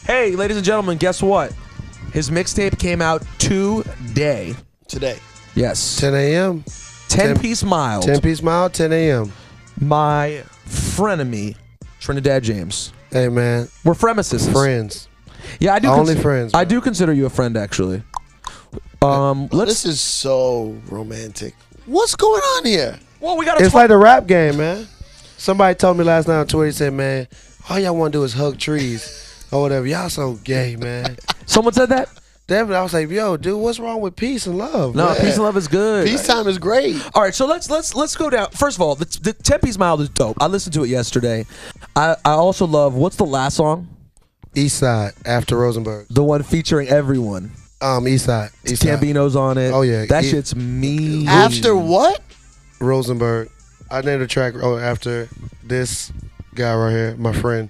Hey, ladies and gentlemen, guess what? His mixtape came out today. Yes. 10 a.m. 10-piece mild. 10-piece mild, 10 a.m. My frenemy, Trinidad James. Hey, man. We're frenemies. Friends. Yeah, I do. Only friends. I do consider you a friend, actually. This is so romantic. What's going on here? Well, we got to. It's like the rap game, man. Somebody told me last night on Twitter, he said, man, all y'all want to do is hug trees or whatever. Y'all so gay, man. Someone said that? Definitely. I was like, yo, dude, what's wrong with peace and love? No, man? peace and love is good. Peacetime is great. All right, so let's go down. First of all, the 10-piece mild is dope. I listened to it yesterday. I also love, what's the last song? East Side, after Rosenberg. The one featuring everyone. East Side. East Side. Gambino's on it. Oh, yeah. That shit's me. After what? Rosenberg. I named the track after this guy right here, my friend.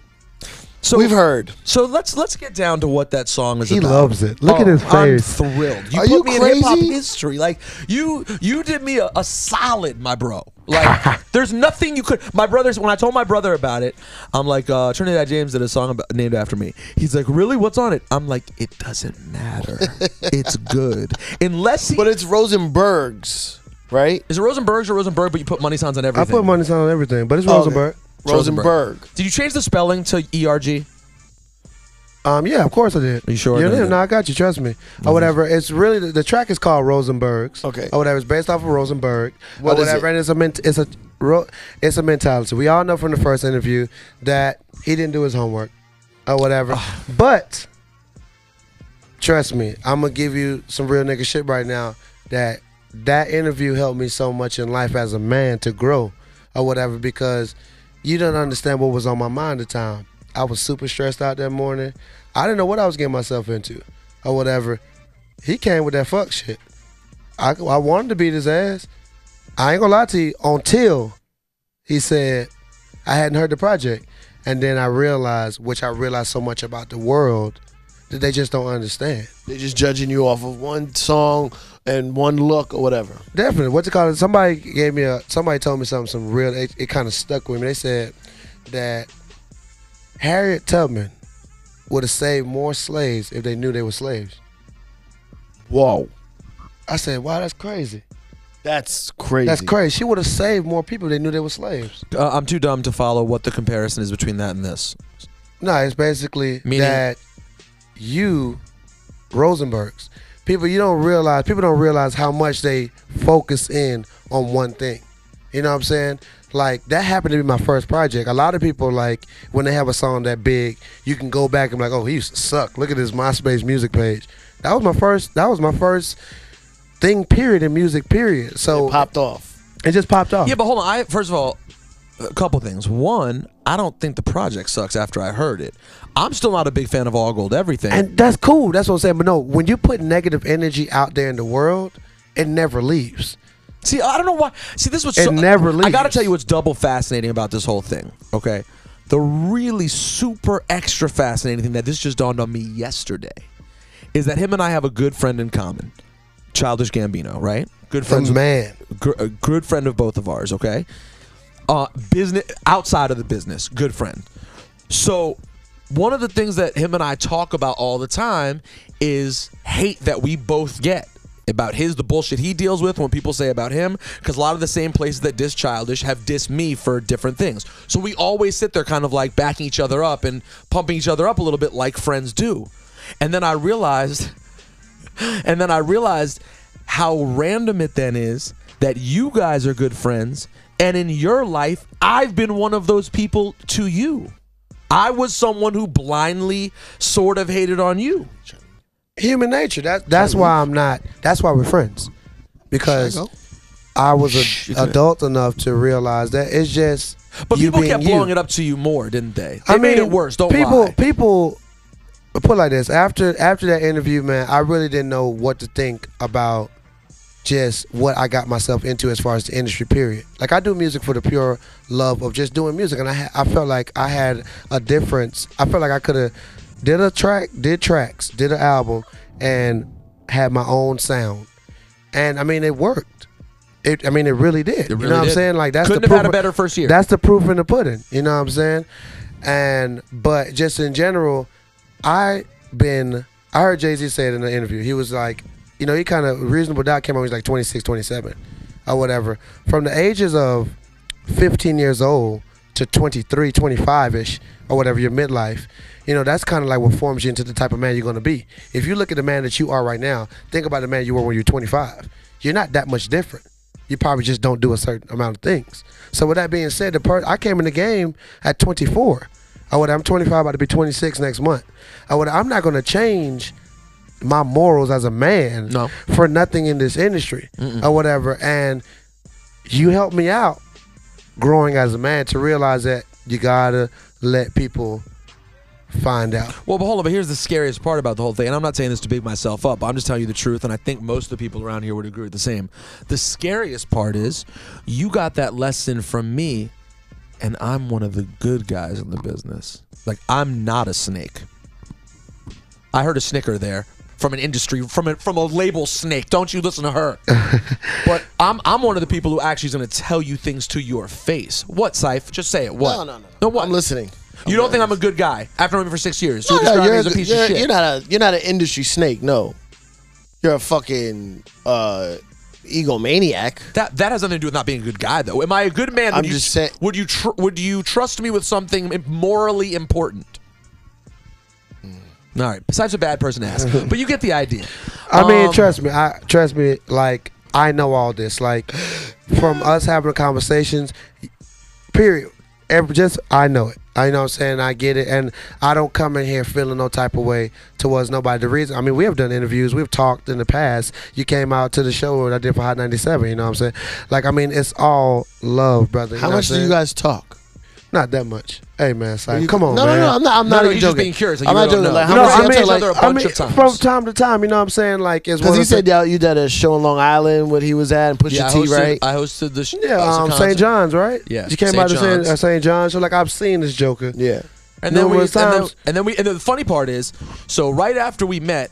So We've heard. So let's get down to what that song is He about. loves it. Look at his I'm face. thrilled. You Are put you me in hip hop crazy? history. Like you did me a solid, my bro. Like there's nothing you could. My brothers, when I told my brother about it, I'm like, Trinidad James did a song named after me. He's like, really? What's on it? I'm like, it doesn't matter. It's good, unless he. But it's Rosenberg's, right? Is it Rosenberg's or Rosenberg? But you put money signs on I everything. put money sign on everything, but it's Okay. Rosenberg. Rosenberg. Did you change the spelling to ERG? Yeah, of course I did. Are you sure? Yeah, No. no, I got you. Trust me. Or whatever. It's really the track is called Rosenberg's. Okay. Or whatever. It's based off of Rosenberg. What or is whatever. it? And it's a mentality. We all know from the first interview that he didn't do his homework or whatever. But trust me, I'm gonna give you some real nigga shit right now. That interview helped me so much in life as a man to grow or whatever, because you don't understand what was on my mind at the time. I was super stressed out that morning. I didn't know what I was getting myself into or whatever. He came with that fuck shit. I wanted to beat his ass. I ain't gonna lie to you, until he said I hadn't heard the project. And then I realized, which I realized so much about the world, that they just don't understand. They're just judging you off of one song and one look or whatever. Definitely. What's it called? Somebody told me some real, it kind of stuck with me. They said that Harriet Tubman would have saved more slaves if they knew they were slaves. Whoa. I said, wow, that's crazy. That's crazy. That's crazy. She would have saved more people if they knew they were slaves. I'm too dumb to follow what the comparison is between that and this. No, it's basically Meaning? that you, Rosenbergs, people don't realize how much they focus in on one thing. You know what I'm saying? Like, that happened to be my first project. A lot of people, like, when they have a song that big, you can go back and be like, oh, he used to suck. Look at his MySpace music page. That was my first thing, period, in music, period. So it popped off. It just popped off. Yeah, but hold on. First of all, a couple things. One, I don't think the project sucks after I heard it. I'm still not a big fan of All Gold Everything. And that's cool. That's what I'm saying. But no, when you put negative energy out there in the world, it never leaves. See, I don't know why. See, this was It never leaves. I got to tell you what's double fascinating about this whole thing, okay? The really super extra fascinating thing that this just dawned on me yesterday is that him and I have a good friend in common, Childish Gambino, right? Good friends. Man. A good friend of both of ours, okay? Business outside of the business, good friend. So one of the things that him and I talk about all the time is hate that we both get about the bullshit he deals with when people say about him, because a lot of the same places that diss Childish have dissed me for different things. So we always sit there kind of like backing each other up and pumping each other up a little bit like friends do. And then I realized how random it then is that you guys are good friends, and in your life, I've been one of those people to you. I was someone who blindly sort of hated on you. Human nature. That's why I'm not. That's why we're friends, because I was adult enough to realize that it's just. But you people being kept you. blowing it up to you more, didn't they? They made it worse. Don't lie. People put it like this. After that interview, man, I really didn't know what to think about just what I got myself into as far as the industry, period. Like, I do music for the pure love of just doing music, and I felt like I had a difference. I felt like I could have did an album, and had my own sound. And I mean, it worked. It really did. It really you know what I'm did. saying? Like, that's Couldn't the have proof had a better first year. That's the proof in the pudding. You know what I'm saying? But just in general, I heard Jay-Z say it in an interview. He was like, he kind of, Reasonable Doubt came out when he was like 26, 27 or whatever. From the ages of 15 years old to 23, 25-ish or whatever, your midlife, that's kind of like what forms you into the type of man you're going to be. If you look at the man that you are right now, think about the man you were when you were 25. You're not that much different. You probably just don't do a certain amount of things. So with that being said, I came in the game at 24. I'm 25, about to be 26 next month. I'm not going to change my morals as a man for nothing in this industry or whatever. And you helped me out growing as a man to realize that you got to let people find out. Well, but hold on, but here's the scariest part about the whole thing, and I'm not saying this to big myself up, I'm just telling you the truth, and I think most of the people around here would agree with the same. The scariest part is you got that lesson from me, and I'm one of the good guys in the business. Like, I'm not a snake. I heard a snicker there from an industry, from a label snake. Don't you listen to her. But I'm one of the people who actually is going to tell you things to your face. What, Syph? Just say it. What? No, what? I'm listening. You don't think I'm a good guy after knowing me for 6 years? You describe me as a piece of shit. You're not an industry snake. No, you're a fucking egomaniac. That has nothing to do with not being a good guy, though. Am I a good man? I'm just saying. Would you trust me with something morally important? All right. Besides a bad person to ask, but you get the idea. I mean, trust me. Like, I know all this. Like, from us having conversations. Period. I know it. I know what I'm saying. I get it. And I don't come in here feeling no type of way towards nobody. The reason, we have done interviews. We've talked in the past. You came out to the show that I did for Hot 97. You know what I'm saying? Like, it's all love, brother. How much do you guys talk? Not that much. Hey, man, come on, man. No, I'm not even he's joking. just being curious. Like, I'm not joking. Like, from time to time, you know what I'm saying? Like, because he said you did a show in Long Island where he was at and Pusha T, right? I hosted the show. Yeah, St. John's, right? Yeah. You came out to St. John's. So, like, I've seen this Joker. Yeah. And then the funny part is, so right after we met,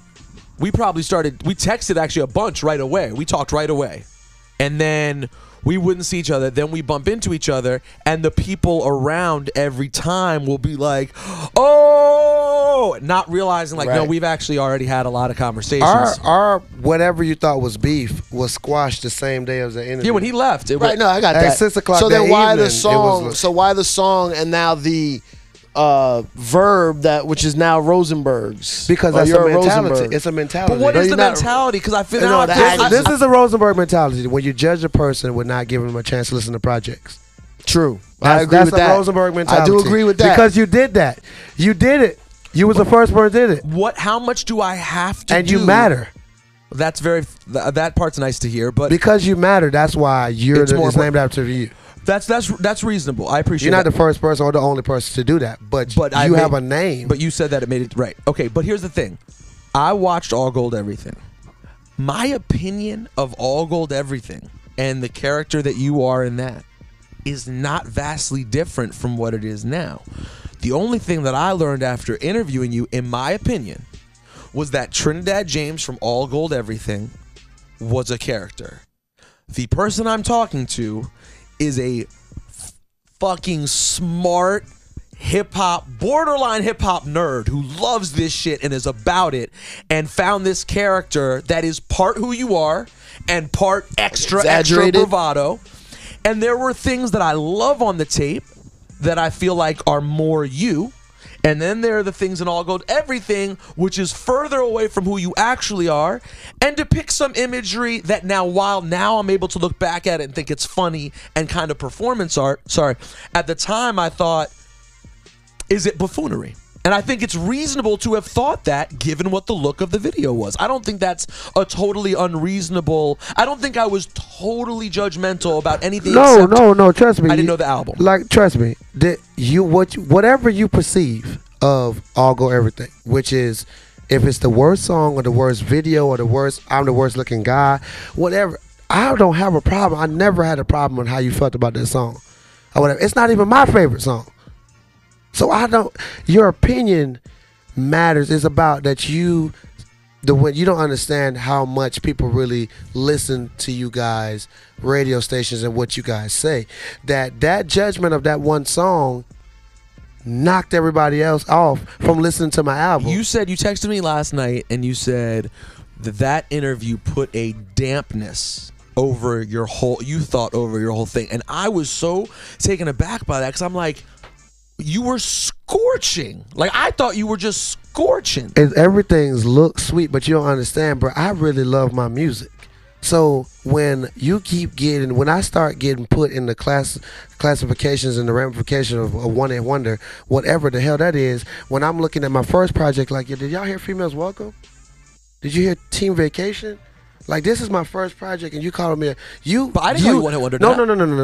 we texted actually a bunch right away. We talked right away. And then we wouldn't see each other. Then we bump into each other, and the people around every time will be like, oh, not realizing, like, no, we've actually already had a lot of conversations. Our whatever you thought was beef was squashed the same day as the interview. Yeah, when he left. No, I got that. At 6 o'clock so then why evening, the song? So why the song and now the verb which is now Rosenberg's? Because that's a mentality. It's a mentality. But what is the mentality? Because I feel this is a Rosenberg mentality. When you judge a person with not giving them a chance to listen to projects. True. I agree with that. That's a Rosenberg mentality. I do agree with that. Because you did that. You did it. You was the first person who did it. How much do I have to do? And you matter. That's that part's nice to hear, but because you matter, that's why it's named after you. That's reasonable. I appreciate. You're not the first person or the only person to do that, but you have a name. But you said that it made it right. Okay, but here's the thing. I watched All Gold Everything. My opinion of All Gold Everything and the character that you are in that is not vastly different from what it is now. The only thing that I learned after interviewing you, in my opinion, was that Trinidad James from All Gold Everything was a character. The person I'm talking to is a fucking smart borderline hip-hop nerd who loves this shit and is about it and found this character that is part who you are and part extra bravado. And there were things that I love on the tape that I feel like are more you. And then there are the things in All Gold Everything, which is further away from who you actually are, and depict some imagery that while now I'm able to look back at it and think it's funny and kind of performance art. Sorry. At the time, I thought, is it buffoonery? And I think it's reasonable to have thought that given what the look of the video was. I don't think that's a totally unreasonable. I don't think I was totally judgmental about anything. No. Trust me. I didn't know the album. Like, trust me. Whatever you perceive of All Go Everything, which is if it's the worst song or the worst video or I'm the worst looking guy, whatever. I don't have a problem. I never had a problem with how you felt about that song or whatever. It's not even my favorite song. So your opinion matters. It's about that you don't understand how much people really listen to you guys, radio stations, and what you guys say. That judgment of that one song knocked everybody else off from listening to my album. You said you texted me last night and you said that interview put a dampness over your whole thing, and I was so taken aback by that because I'm like, you were scorching. Like, I thought you were just scorching. Everything's look sweet, but you don't understand, bro. I really love my music. So when I start getting put in the classifications and the ramifications of a one-hit wonder, whatever the hell that is, when I'm looking at my first project, like, did y'all hear Females Welcome? Did you hear Team Vacation? Like, this is my first project, and you calling me But I didn't know you one-hit wonder. No.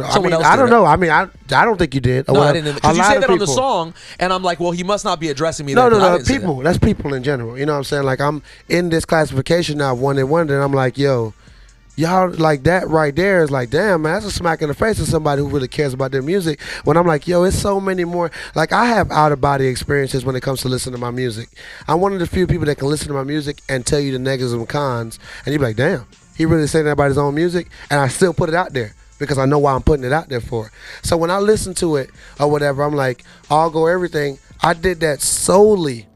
Someone else I don't did know. I mean, I don't think you did. No, I didn't. Because you say that on the song, and I'm like, well, he must not be addressing me. No. People. That's people in general. You know what I'm saying? Like, I'm in this classification now, one-hit wonder, and I'm like, yo, y'all, like, that right there is like, damn, man, that's a smack in the face of somebody who really cares about their music. When I'm like, yo, it's so many more. Like, I have out-of-body experiences when it comes to listening to my music. I'm one of the few people that can listen to my music and tell you the negatives and cons, and you be like, damn, he really saying that about his own music, and I still put it out there because I know why I'm putting it out there for. So when I listen to it or whatever, I'm like, I'll go everything. I did that solely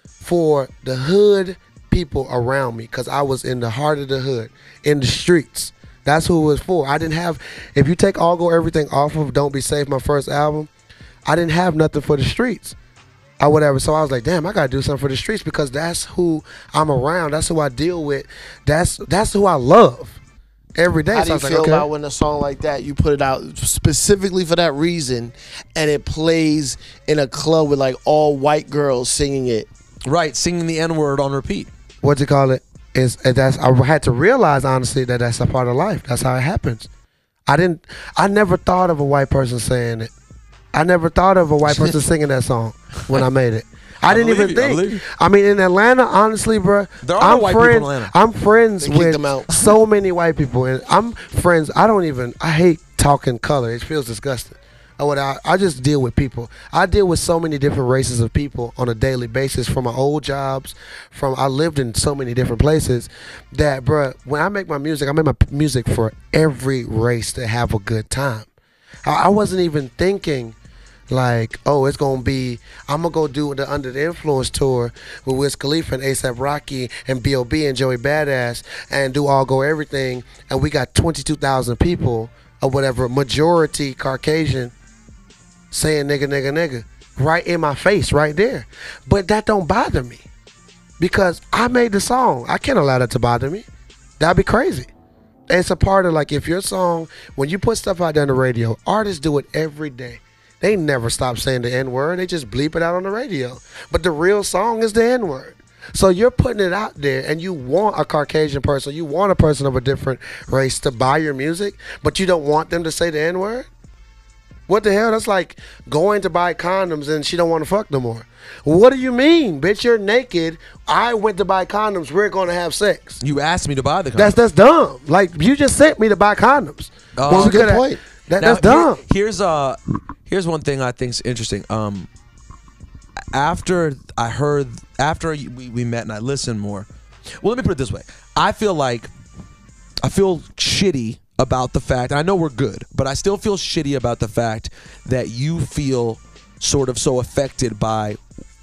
for the hood people around me, because I was in the heart of the hood, in the streets. That's who it was for. I didn't have, if you take All Go Everything off of Don't Be Safe, my first album, I didn't have nothing for the streets or whatever. So I was like, damn, I gotta do something for the streets, because that's who I'm around, that's who I deal with, that's who I love every day. How So do I you was like, feel okay. about when a song like that, you put it out specifically for that reason, and it plays in a club with like all white girls singing it? Right, singing the N-word on repeat. What you call it? I had to realize, honestly, that that's a part of life. That's how it happens. I never thought of a white person saying it. I never thought of a white person singing that song when I made it. I didn't even think. I mean, in Atlanta, honestly, bro, There are no white people in Atlanta. I'm friends They kicked them with out. so many white people, and I'm friends. I hate talking color. It feels disgusting. I just deal with people. I deal with so many different races of people on a daily basis, from my old jobs, I lived in so many different places that, bruh, when I make my music, I make my music for every race to have a good time. I wasn't even thinking like, oh, it's going to be, I'm going to go do the Under the Influence tour with Wiz Khalifa and A$AP Rocky and B.O.B. and Joey Badass and do All Go Everything, and we got 22,000 people or whatever, majority Caucasian, saying nigga right in my face right there. But that don't bother me, because I made the song. I can't allow that to bother me. That'd be crazy. It's a part of, like, if your song, when you put stuff out there on the radio, artists do it every day. They never stop saying the N-word. They just bleep it out on the radio. But the real song is the N-word. So you're putting it out there, and you want a Caucasian person, you want a person of a different race to buy your music, but you don't want them to say the N-word? What the hell? That's like going to buy condoms and she don't want to fuck no more. What do you mean, bitch? You're naked. I went to buy condoms. We're going to have sex. You asked me to buy the condoms. That's dumb. Like, you just sent me to buy condoms. That's a good point. That's dumb. Here's one thing I think's interesting. After we met and I listened more. Well, let me put it this way. I feel shitty about the fact, I know we're good, but I still feel shitty about the fact that you feel sort of so affected by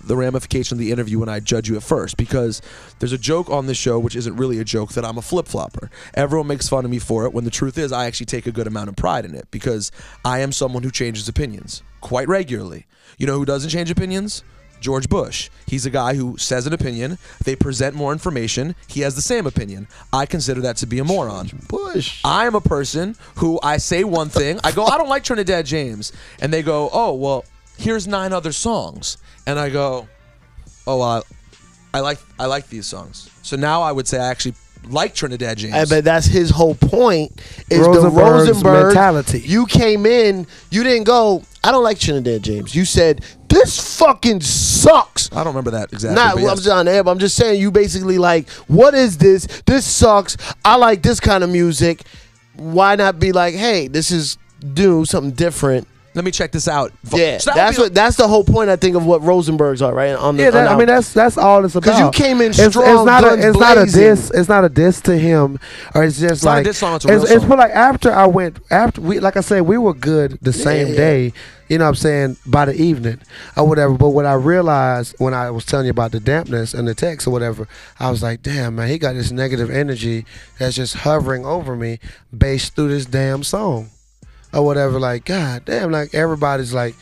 the ramification of the interview when I judge you at first, because there's a joke on this show, which isn't really a joke, that I'm a flip-flopper. Everyone makes fun of me for it, when the truth is I actually take a good amount of pride in it, because I am someone who changes opinions quite regularly. You know who doesn't change opinions? George Bush. He's a guy who says an opinion, they present more information, he has the same opinion. I consider that to be a moron. Bush. I am a person who, I say one thing, I go, I don't like Trinidad James, and they go, oh, well, here's 9 other songs, and I go, oh, I like these songs. So now I would say I actually like Trinidad James. But that's his whole point, is the Rosenberg's Rosenberg mentality. You came in, you didn't go, I don't like Trinidad James. You said, this fucking sucks. I don't remember that exactly. Not, but yes. I'm just on air, but I'm just saying, you basically like, what is this? This sucks. I like this kind of music. Why not be like, hey, this is do something different. Let me check this out. Yeah, So that would be that's the whole point, I think, of what Rosenberg's are, right? On the, Yeah, I mean that's all it's about. because you came in It's strong, not guns a blazing. diss. It's not a diss to him, or it's just not a like diss song, it's a real it's song. but like after we, like I said, we were good the same yeah. day. You know what I'm saying, by the evening or whatever. But what I realized when I was telling you about the dampness and the text or whatever, I was like, damn man, he got this negative energy that's just hovering over me based through this damn song or whatever. Like, god damn, like everybody's like,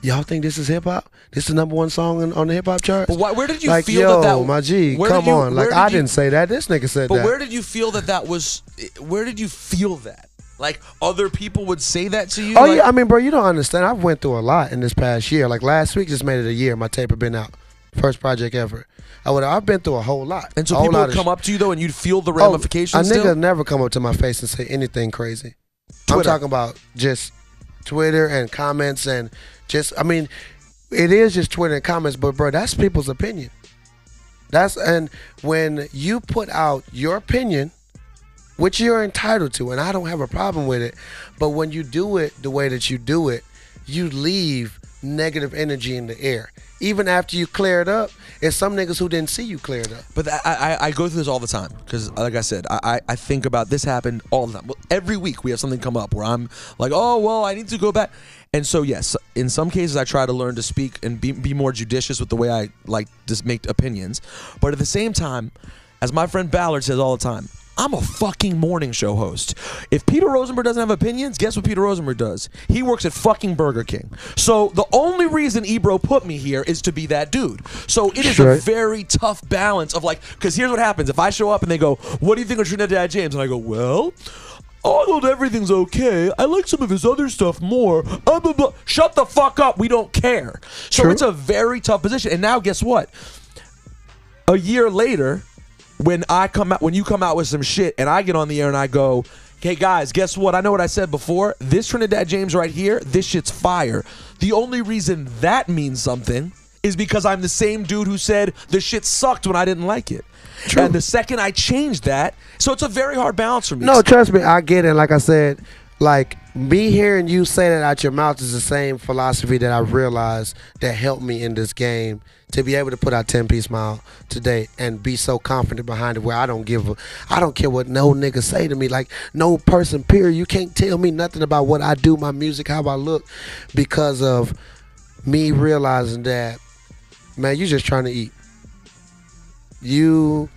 y'all think this is hip hop? This is the #1 song on the hip hop charts? But where did you like, feel yo, that? my G, where come did you- on. Like, where I did you- didn't say that. This nigga said But that. where did you feel that was? Where did you feel that? Like other people would say that to you? Oh Like, yeah, I mean, bro, you don't understand. I've went through a lot in this past year. Like last week, just made it a year. My tape had been out, first project ever. I've been through a whole lot. And so A whole people lot would of come up to you though, and you'd feel the Oh, ramifications. a nigga still? never come up to my face and say anything crazy. I'm Twitter. talking about just Twitter and comments and just. I mean, it is just Twitter and comments, but bro, that's people's opinion. And when you put out your opinion, which you're entitled to, and I don't have a problem with it, but when you do it the way that you do it, you leave negative energy in the air. Even after you clear it up, it's some niggas who didn't see you clear it up. But I go through this all the time because, like I said, I think about this happened all the time. Well, every week we have something come up where I'm like, oh well, I need to go back. And so yes, in some cases I try to learn to speak and be more judicious with the way I like to make opinions. But at the same time, as my friend Ballard says all the time, I'm a fucking morning show host. If Peter Rosenberg doesn't have opinions, guess what Peter Rosenberg does? He works at fucking Burger King. So the only reason Ebro put me here is to be that dude. So it is a Sure. very tough balance of like, because here's what happens. If I show up and they go, what do you think of Trinidad James? And I go, well, I thought everything's okay. I like some of his other stuff more. Blah, blah, blah. Shut the fuck up. We don't care. So True. it's a very tough position. And now guess what? A year later, when you come out with some shit and I get on the air and I go, hey guys, guess what? I know what I said before. This Trinidad James right here, this shit's fire. The only reason that means something is because I'm the same dude who said the shit sucked when I didn't like it. True. And the second I changed that, so it's a very hard balance for me. No, trust me, I get it. Like I said, like me hearing you say that out your mouth is the same philosophy that I realized that helped me in this game to be able to put out 10-piece mile today and be so confident behind it where I don't care what no nigga say to me. Like no person, period. You can't tell me nothing about what I do, my music, how I look, because of me realizing that, man, you just trying to eat. Him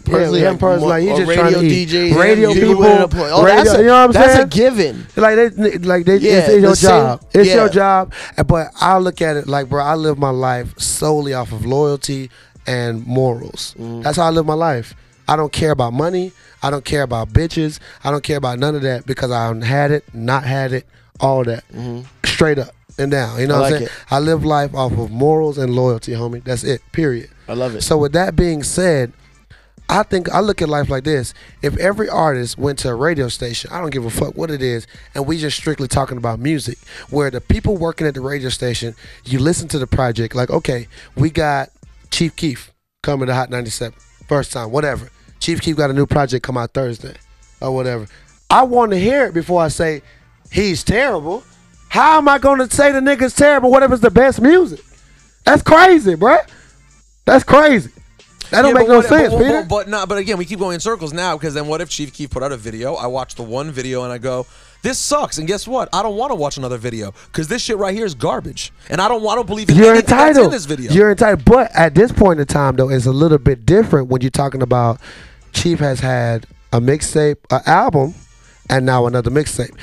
personally, him personally, like, he just trying radio to eat. DJ, Radio you people, winning a point. Oh, radio- that's you know what I'm that's saying? a given. Yeah, It's your the same- job. It's yeah. your job. But I look at it like, bro, I live my life solely off of loyalty and morals. That's how I live my life. I don't care about money. I don't care about bitches. I don't care about none of that because I had it, not had it, all that. Straight up and down. You know I what I'm like saying? it. I live life off of morals and loyalty, homie. That's it, period. I love it. So with that being said, I think I look at life like this. If every artist went to a radio station, I don't give a fuck what it is, and we just strictly talking about music, where the people working at the radio station, you listen to the project, like, okay, we got Chief Keef coming to Hot 97, first time, whatever. Chief Keef got a new project come out Thursday or whatever. I want to hear it before I say he's terrible. How am I going to say the nigga's terrible? What if it's the best music? That's crazy, bruh. That's crazy. That don't Yeah, make but no what- sense, Peter. But again, we keep going in circles now because then what if Chief Keef put out a video? I watch the one video and I go, this sucks. And guess what? I don't want to watch another video because this shit right here is garbage. And I don't believe in You're anything that's in entitled. this video. You're entitled. But at this point in time, though, it's a little bit different when you're talking about Chief has had a mixtape, an album, and now another mixtape.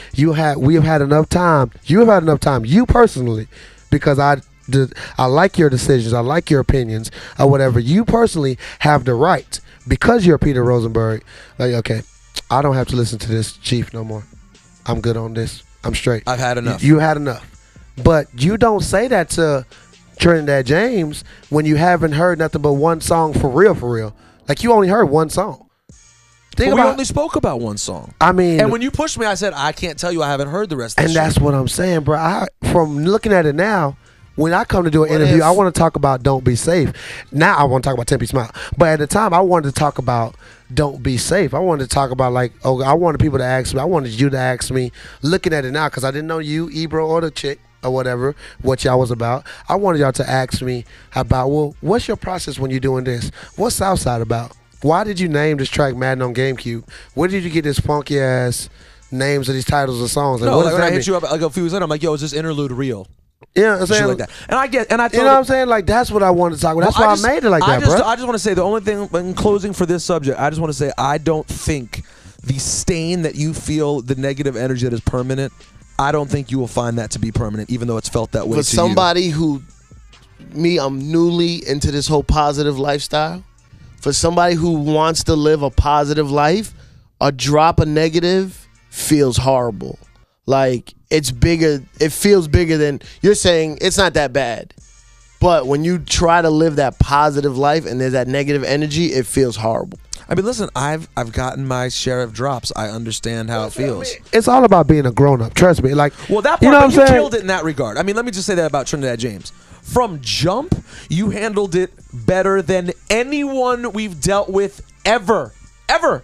We have had enough time. You have had enough time. You personally, because I like your decisions. I like your opinions or whatever. You personally have the right, because you're Peter Rosenberg, like, okay, I don't have to listen to this Chief no more. I'm good on this. I'm straight. I've had enough. You had enough. But you don't say that to Trinidad James when you haven't heard nothing but one song for real. Like, you only heard one song. But we only spoke about one song. I mean, And when you pushed me, I said, I can't tell you I haven't heard the rest of and this that's shit. what I'm saying, bro. From looking at it now, when I come to do an interview, I want to talk about Don't Be Safe. Now I want to talk about 10-piece Smile. But at the time, I wanted to talk about don't be safe. I wanted to talk about like, oh, I wanted people to ask me. I wanted you to ask me, looking at it now, because I didn't know you, Ebro, or the chick or whatever, what y'all was about. I wanted y'all to ask me about, well, what's your process when you're doing this? What's Southside about? Why did you name this track Madden on GameCube? Where did you get this funky ass names of these titles of songs? Like, No, what like does when I that hit mean? you up like a few weeks later, I'm like, yo, is this interlude real? Yeah, I'm Shit saying like that. And I get, and I You told know what I'm saying? Like, that's what I wanted to talk about. That's Well, why I made it like that, bro. I just want to say the only thing in closing for this subject, I just want to say I don't think the stain that you feel, the negative energy that is permanent, I don't think you will find that to be permanent, even though it's felt that way For to you. somebody who, I'm newly into this whole positive lifestyle. For somebody who wants to live a positive life, a drop of negative feels horrible. Like, it's bigger, it feels bigger than, you're saying it's not that bad. But when you try to live that positive life and there's that negative energy, it feels horrible. I mean, listen, I've gotten my share of drops. I understand how it feels. It's all about being a grown up. Trust me. Like, Well, that part, you know but what you I'm saying? killed it in that regard. I mean, let me just say that about Trinidad James. From jump, you handled it better than anyone we've dealt with ever. Ever.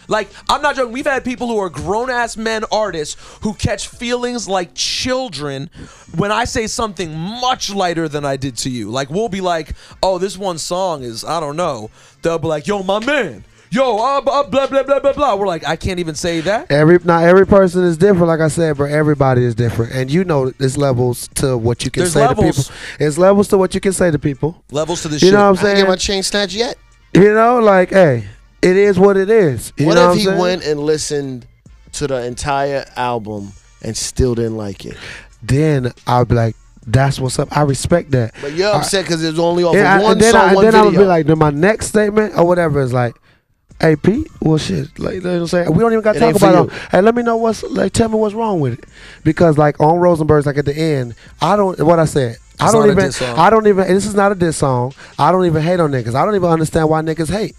Like, I'm not joking. We've had people who are grown-ass men artists who catch feelings like children when I say something much lighter than I did to you. Like, we'll be like, oh, this one song is, I don't know. They'll be like, yo, my man. Yo, blah, blah, blah, blah, blah. We're like, I can't even say that. Not every person is different, like I said, but everybody is different. And you know there's levels to what you can There's say levels. to people. There's levels to what you can say to people. Levels to the You shit. know what I'm I didn't saying? get my chain snatched yet. You know, like, hey, it is what it is. You What know if he I'm saying? went and listened to the entire album and still didn't like it? Then I'll be like, that's what's up. I respect that. But you're upset because it was only off Yeah, of one and then, song, one then I would video. be like, then my next statement or whatever is like, hey Pete, well shit, like, you know what I'm saying? We don't even got to It talk ain't for about you. it. Hey, let me know what's like. Tell me what's wrong with it, because like on Rosenberg's, like at the end, I don't. What I said, I It's don't not a even. diss song. I don't even. And this is not a diss song. I don't even hate on niggas. I don't even understand why niggas hate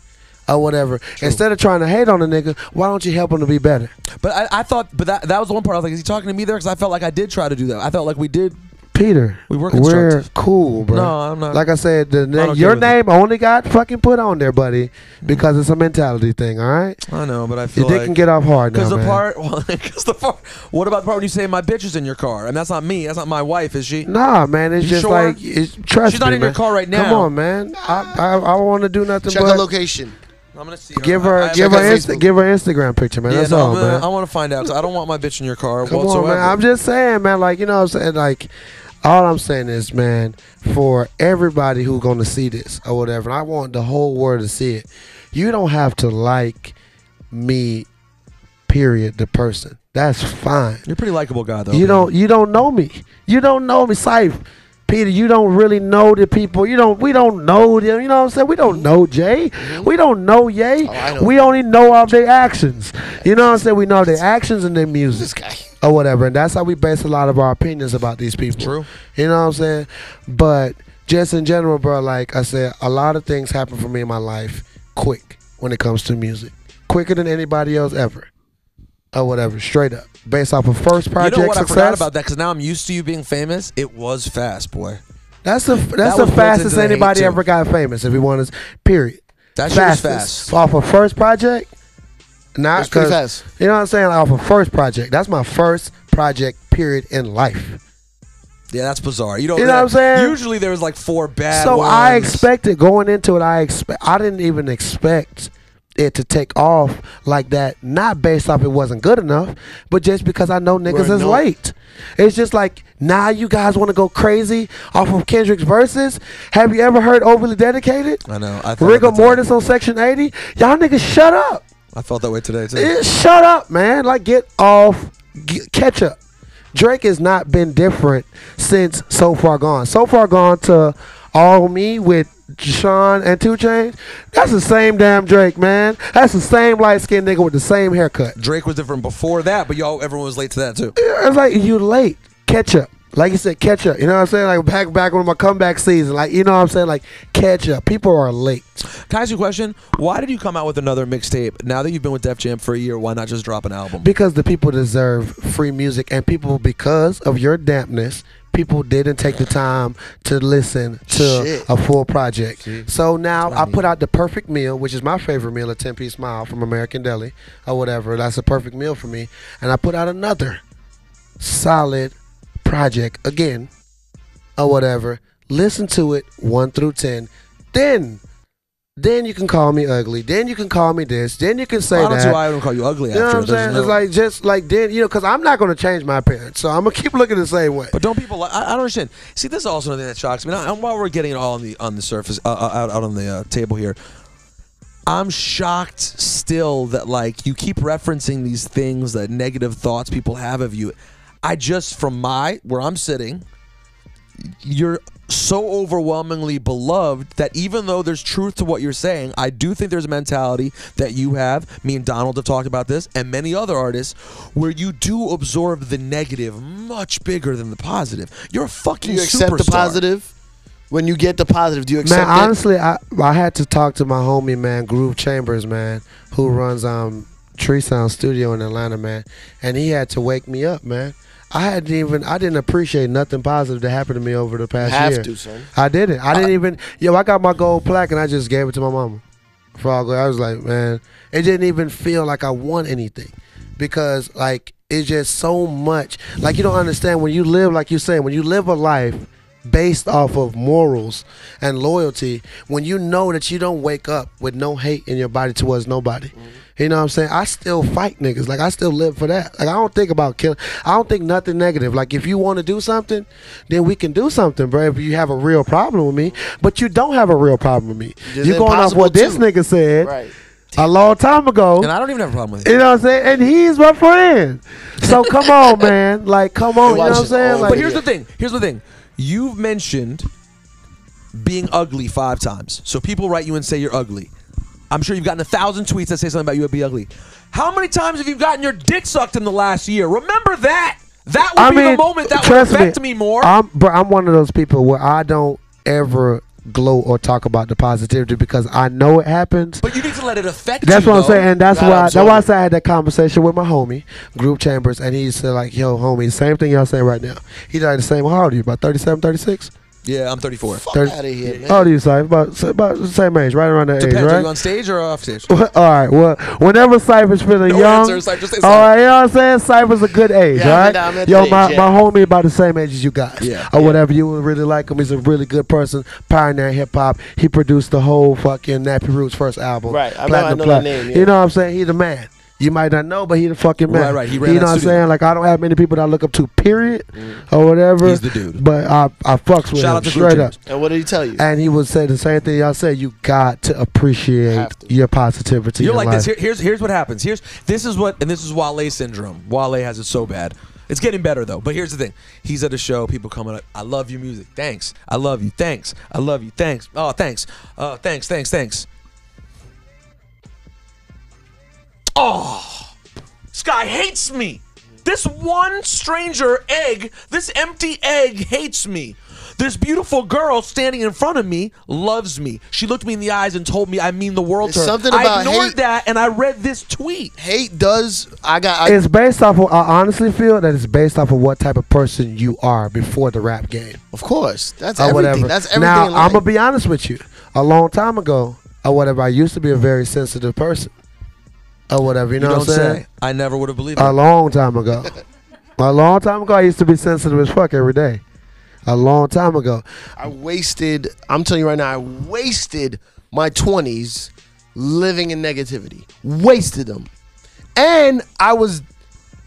or whatever. Instead of trying to hate on a nigga, why don't you help him to be better? But I thought, but that was the one part I was like, is he talking to me there? Because I felt like I did try to do that. I felt like we did. Peter, We were we're constructive. cool, bro. No, I'm not. Like I said, okay your with it. name only got fucking put on there, buddy, because it's a mentality thing. All right, I know, but I your feel dick like can get off hard now, because the man. part, well, because the part. What about the part when you say my bitch is in your car? And that's not me. That's not my wife, is she? Nah, man, it's You just sure? like trust She's me, not in your man. car right now. Come on, man. I want to do nothing Check her but location. I'm gonna see. give I her have give her her Facebook. give her Instagram picture, man. Yeah, That's no, all, I man. want to find out. 'Cause I don't want my bitch in your car Come whatsoever. on, man. I'm just saying, man. Like, you know what I'm saying? Like, all I'm saying is, man, for everybody who's gonna see this or whatever, and I want the whole world to see it. You don't have to like me, period. The person. That's fine. You're a pretty likable guy, though. You don't know me. You don't know me, Syph. Peter, you don't really know the people. We don't know them. You know what I'm saying? We don't know Jay. We don't know Ye. Oh, I know. We only know of their actions. You know what I'm saying? We know their actions and their This music guy. or whatever. And that's how we base a lot of our opinions about these people. True. You know what I'm saying? But just in general, bro, like I said, a lot of things happen for me in my life quick when it comes to music. Quicker than anybody else ever. Or whatever, straight up. Based off of first project You know what? I success. forgot about that because now I'm used to you being famous. It was fast, boy. That's That the was built fastest into the hate, anybody too. ever got famous. If you want to, period. That shit was Fastest. fast. Off of first project, not It's pretty 'cause- fast. You know what I'm saying? Off of first project. That's my first project. Period in life. Yeah, that's bizarre. You know You know what I'm saying? Usually there's like 4 bad So ones. I expected going into it. I didn't even expect it to take off like that. Not based off it wasn't good enough, but just because I know niggas Right, is no. late. It's just like now you guys want to go crazy off of Kendrick's verses. Have you ever heard Overly Dedicated? I know. I thought Rigor that today. Mortis on Section 80. Y'all niggas shut up. I felt that way today too. Shut up, man. Like, get off. Catch up. Drake has not been different since So Far Gone. So Far Gone to All Me with Sean and 2 Chainz. That's the same damn Drake, man. That's the same light-skinned nigga with the same haircut. Drake was different before that, but everyone was late to that too. It's like, you late. Catch up. Like you said, catch up. You know what I'm saying? Like back when my comeback season. Like, you know what I'm saying? Like, catch up. People are late. Can I ask you a question? Why did you come out with another mixtape? Now that you've been with Def Jam for a year, why not just drop an album? Because the people deserve free music, and people, because of your dampness, people didn't take the time to listen to Shit. a full project. So now I put out the perfect meal, which is my favorite meal, a 10-piece mile from American Deli or whatever. That's a perfect meal for me. And I put out another solid project again or whatever. Listen to it 1 through 10. Then you can call me ugly. Then you can call me this. Then you can say I don't that. see why I don't call you ugly You know after. what I'm saying? It's like just like then, because I'm not going to change my appearance, so I'm gonna keep looking the same way. But don't people like? I don't understand. See, this is also another thing that shocks me. Now, while we're getting it all on the surface, out on the table here, I'm shocked still that like you keep referencing these things, that negative thoughts people have of you. I just, from where I'm sitting, you're so overwhelmingly beloved that even though there's truth to what you're saying, I do think there's a mentality that you have, me and Donald have talked about this, and many other artists, where you do absorb the negative much bigger than the positive. You're a fucking Do you accept superstar. the positive? When you get the positive, do you accept Man, it? honestly, I had to talk to my homie, man, Groove Chambers, man, who runs Tree Sound Studio in Atlanta, man, and he had to wake me up, man. I didn't appreciate nothing positive that happened to me over the past year. Have to, son. I didn't. I didn't even. I got my gold plaque and I just gave it to my mama. For all good, I was like, man, it didn't even feel like I won anything, because like it's just so much. Like you don't understand when you live, like you're saying, when you live a life based off of morals and loyalty, when you know that you don't wake up with no hate in your body towards nobody. You know what I'm saying? I still fight niggas. Like I still live for that. Like I don't think about killing. I don't think nothing negative. Like if you want to do something, then we can do something, bro. If you have a real problem with me, but you don't have a real problem with me. It's You're going off impossible what this to. nigga said Right. a long time ago. And I don't even have a problem with it. You know what I'm saying? And he's my friend. So come on, man. Like come on. You know what I'm Watch it saying? all. Like But here's the thing. Here's the thing. You've mentioned being ugly 5 times. So people write you and say you're ugly. I'm sure you've gotten 1,000 tweets that say something about you would be ugly. How many times have you gotten your dick sucked in the last year? Remember that. That would be the moment that would trust affect me more. I'm one of those people where I don't ever gloat or talk about the positivity because I know it happens. But you need to let it affect That's you. what I'm though. saying, and that's Gotta why absorb I it. said I had that conversation with my homie, Groove Chambers, and he said like, yo, homie, same thing y'all saying right now. He's like the same. How old are you? About 37, 36? Yeah, I'm 34. Fuck 30 out of here, man. How old are you, Si? About the same age, right around that age, Depends. Are right? you on stage or off stage? All right. Well, whenever Cypher's feeling No young, answer, Cypher, just say all right, you know what I'm saying? Cypher's a good age, Yeah, all I'm right? at Yo, the my age, yeah. homie about the same age as you guys, Yeah. or whatever. You would really like him. He's a really good person, pioneer hip hop. He produced the whole fucking Nappy Roots first album, Right. I know Platinum that Plat- name, yeah. You know what I'm saying? He the man. You might not know, but he the fucking man. Right. He ran You that know what I'm studio. saying? Like I don't have many people that I look up to, period, or whatever. He's the dude. But I fucks with Shout him out to Groove straight up. Chambers. And what did he tell you? And he would say the same thing y'all said. You got to appreciate Have to. your positivity. You're in like life. this. Here's what happens. This is Wale syndrome. Wale has it so bad. It's getting better though. But here's the thing. He's at a show. People coming up. I love your music. Thanks. I love you. Thanks. I love you. Thanks. Oh, thanks. Thanks. Oh, this guy hates me. This one stranger egg, this empty egg hates me. This beautiful girl standing in front of me loves me. She looked me in the eyes and told me I mean the world to her. Something I about ignored hate. that and I read this tweet. Hate does. It's based off of, I honestly feel that it's based off of what type of person you are before the rap game. Of course. That's Or everything. whatever. That's everything Now, in life. I'm going to be honest with you. A long time ago, or whatever, I used to be a very sensitive person. Or whatever, you know You what don't I'm saying? say. I never would have believed it. A long time ago. A long time ago, I used to be sensitive as fuck every day. A long time ago. I'm telling you right now, I wasted my 20s living in negativity. Wasted them. And I was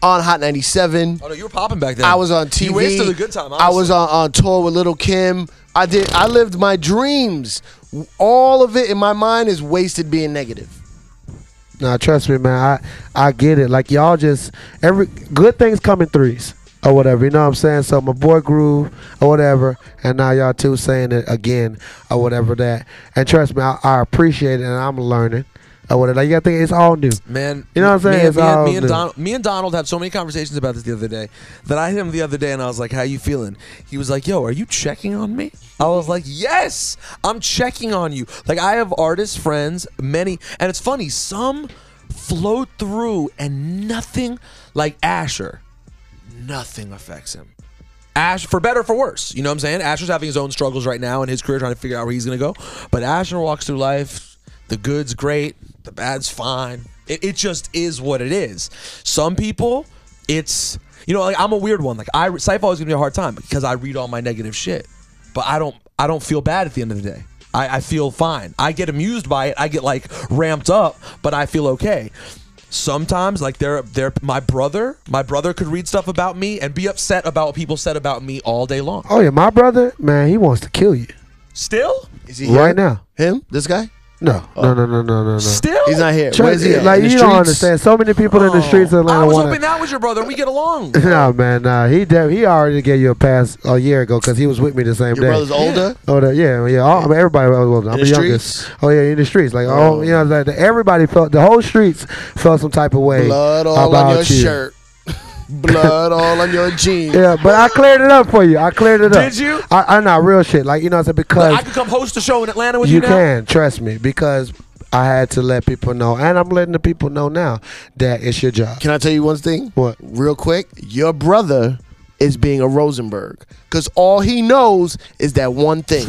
on Hot 97. Oh no, you were popping back then. I was on TV. You wasted a good time. I was on tour with Little Kim. I lived my dreams. All of it in my mind is wasted being negative. Nah, trust me, man. I get it. Like y'all just every good things come in threes or whatever. You know what I'm saying? So my boy Groove or whatever, and now y'all two saying it again or whatever that. And trust me, I appreciate it, and I'm learning or whatever. Like you gotta think it's all new. Man, You know what I'm saying? It's all me new. and Donald had so many conversations about this the other day that I hit him the other day and I was like, "How you feeling?" He was like, "Yo, are you checking on me?" I was like, "Yes, I'm checking on you." Like I have artist friends, many, and it's funny. Some float through and nothing, like Asher, nothing affects him. Ash, for better or for worse, you know what I'm saying? Asher's having his own struggles right now in his career, trying to figure out where he's gonna go. But Asher walks through life. The good's great, the bad's fine. It just is what it is. Some people, it's, you know, like I'm a weird one. Like Cypher always gives me a hard time because I read all my negative shit, but I don't feel bad at the end of the day. I feel fine. I get amused by it. I get like ramped up, but I feel okay. Sometimes, like my brother could read stuff about me and be upset about what people said about me all day long. Oh yeah, my brother, man, he wants to kill you. Still? Is he right here? now? Him? This guy? No. Still? He's not here. Trust- Where's he at? like In the you don't streets? understand. So many people in the streets of Atlanta I was want hoping that was your brother and we get along. No, man, nah. He already gave you a pass a year ago because he was with me the same Your day. brother's older? Oh, yeah. I mean, everybody was older. I'm In the the youngest. streets? Oh yeah, in the streets. Like, oh, you know, like, everybody felt, the whole streets felt some type of way Blood all about on your you. shirt. Blood all on your jeans. Yeah, but I cleared it up for you. I cleared it up. Did you? I know, real shit. Like, you know what I'm saying? Because I could come host a show in Atlanta with you you now? can, trust me, because I had to let people know, and I'm letting the people know now that it's your job. Can I tell you one thing? What? Real quick. Your brother is being a Rosenberg because all he knows is that one thing.